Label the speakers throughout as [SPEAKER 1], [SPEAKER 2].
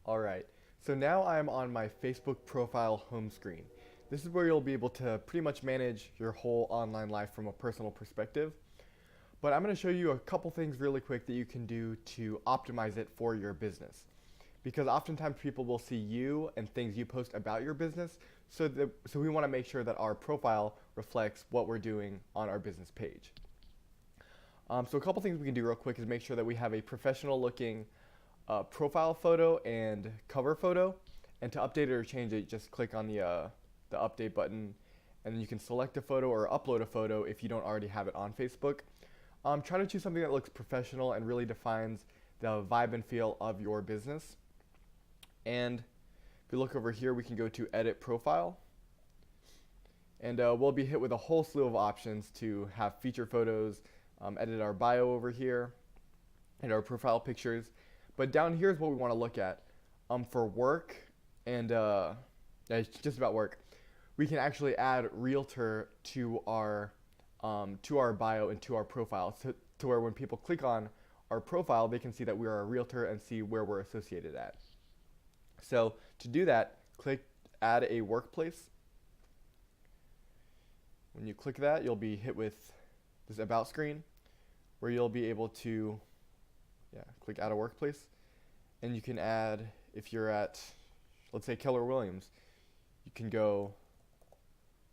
[SPEAKER 1] Alright, so now I'm on my Facebook profile home screen. This is where you'll be able to pretty much manage your whole online life from a personal perspective. But I'm going to show you a couple things really quick that you can do to optimize it for your business. Because oftentimes people will see you and things you post about your business, so we want to make sure that our profile reflects what we're doing on our business page. So a couple things we can do real quick is make sure that we have a professional looking profile photo and cover photo. And to update it or change it, just click on the update button, and then you can select a photo or upload a photo if you don't already have it on Facebook. Try to choose something that looks professional and really defines the vibe and feel of your business. And if you look over here, we can go to edit profile. And we'll be hit with a whole slew of options to have feature photos, edit our bio over here, and our profile pictures. But down here is what we want to look at. For work, and it's just about work, we can actually add Realtor to our bio and to our profile, so to where when people click on our profile, they can see that we are a Realtor and see where we're associated at. So to do that, click Add a Workplace. When you click that, you'll be hit with this About screen, where you'll be able to click Add a Workplace, and you can add, if you're at, let's say, Keller Williams, you can go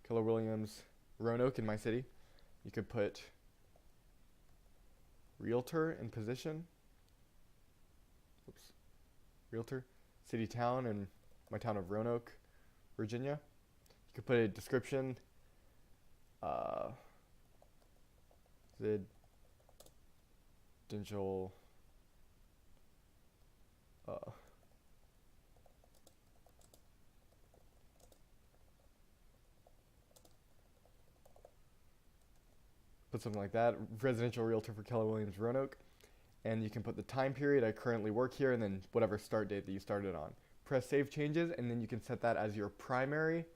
[SPEAKER 1] Keller Williams, Roanoke in my city. You could put Realtor in position. Oops. Realtor, city, town, in my town of Roanoke, Virginia. You could put a description. Residential. Put something like that, residential realtor for Keller Williams Roanoke, and you can put the time period, I currently work here, and then whatever start date that you started on. Press save changes, and then you can set that as your primary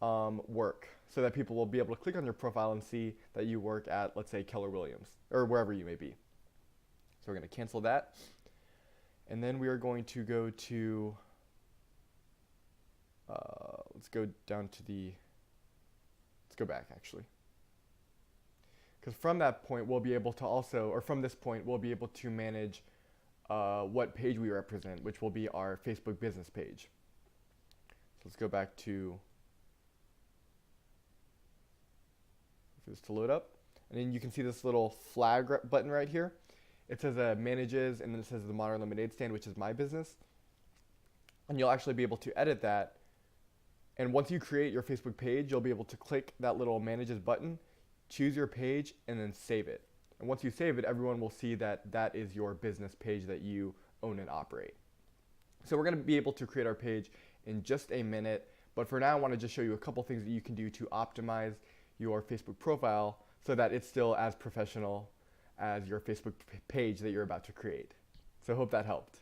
[SPEAKER 1] work, so that people will be able to click on your profile and see that you work at, let's say, Keller Williams, or wherever you may be. So we're going to cancel that, and then we are going to go to, let's go back actually. Because from that point, we'll be able to also, or from this point, we'll be able to manage what page we represent, which will be our Facebook business page. So let's go back to, for this to load up. And then you can see this little flag button right here. It says manages, and then it says the Modern Lemonade Stand, which is my business. And you'll actually be able to edit that. And once you create your Facebook page, you'll be able to click that little manages button, choose your page, and then save it. And once you save it, everyone will see that that is your business page that you own and operate. So we're going to be able to create our page in just a minute, but for now I want to just show you a couple things that you can do to optimize your Facebook profile so that it's still as professional as your Facebook page that you're about to create. So I hope that helped.